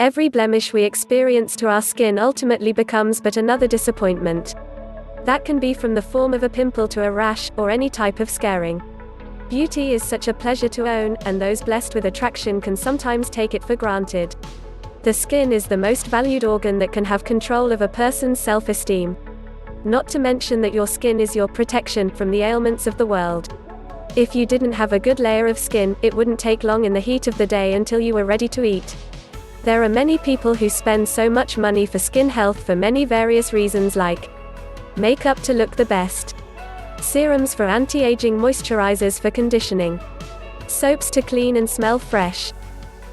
Every blemish we experience to our skin ultimately becomes but another disappointment. That can be from the form of a pimple to a rash, or any type of scarring. Beauty is such a pleasure to own, and those blessed with attraction can sometimes take it for granted. The skin is the most valued organ that can have control of a person's self-esteem. Not to mention that your skin is your protection from the ailments of the world. If you didn't have a good layer of skin, it wouldn't take long in the heat of the day until you were ready to eat. There are many people who spend so much money for skin health for many various reasons, like makeup to look the best, serums for anti-aging, moisturizers for conditioning, soaps to clean and smell fresh,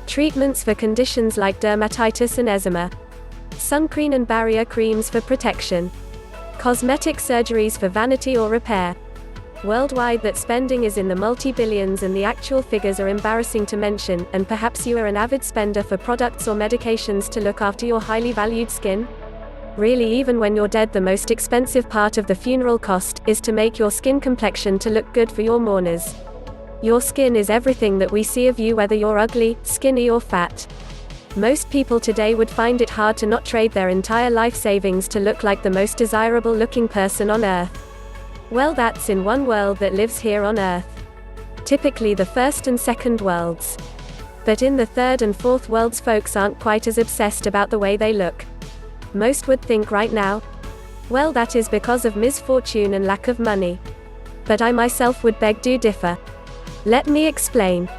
treatments for conditions like dermatitis and eczema, sunscreen and barrier creams for protection, cosmetic surgeries for vanity or repair. Worldwide, that spending is in the multi-billions, and the actual figures are embarrassing to mention. And perhaps you are an avid spender for products or medications to look after your highly valued skin? Really, even when you're dead, the most expensive part of the funeral cost is to make your skin complexion to look good for your mourners. Your skin is everything that we see of you, whether you're ugly, skinny or fat. Most people today would find it hard to not trade their entire life savings to look like the most desirable looking person on earth. Well, that's in one world that lives here on earth. Typically the first and second worlds. But in the third and fourth worlds, folks aren't quite as obsessed about the way they look. Most would think right now, well, that is because of misfortune and lack of money. But I myself would beg to differ. Let me explain.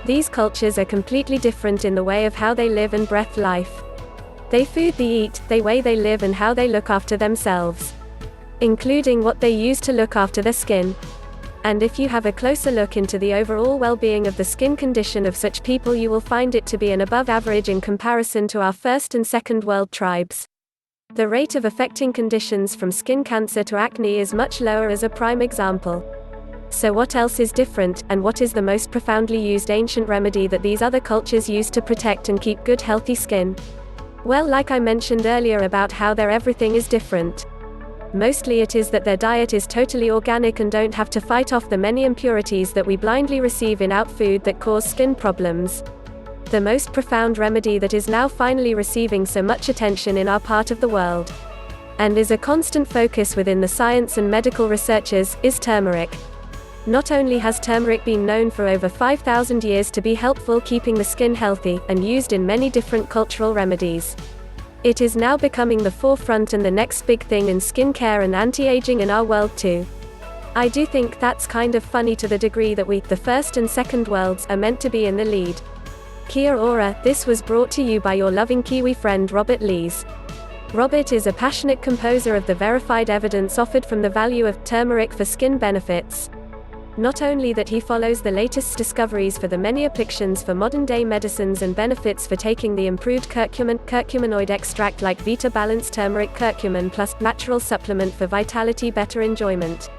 These cultures are completely different in the way of how they live and breathe life. They food they eat, the way they live, and how they look after themselves, including what they use to look after their skin. And if you have a closer look into the overall well-being of the skin condition of such people, you will find it to be an above average in comparison to our first and second world tribes. The rate of affecting conditions from skin cancer to acne is much lower, as a prime example. So what else is different, and what is the most profoundly used ancient remedy that these other cultures use to protect and keep good healthy skin? Well, like I mentioned earlier about how their everything is different. Mostly it is that their diet is totally organic and don't have to fight off the many impurities that we blindly receive in out food that cause skin problems. The most profound remedy that is now finally receiving so much attention in our part of the world, and is a constant focus within the science and medical researchers, is turmeric. Not only has turmeric been known for over 5,000 years to be helpful keeping the skin healthy, and used in many different cultural remedies, it is now becoming the forefront and the next big thing in skincare and anti-aging in our world too. I do think that's kind of funny to the degree that we, the first and second worlds, are meant to be in the lead. Kia ora, this was brought to you by your loving Kiwi friend Robert Lees. Robert is a passionate composer of the verified evidence offered from the value of turmeric for skin benefits. Not only that, he follows the latest discoveries for the many afflictions for modern-day medicines and benefits for taking the improved curcuminoid extract like Vita Balance Turmeric Curcumin Plus, natural supplement for vitality, better enjoyment.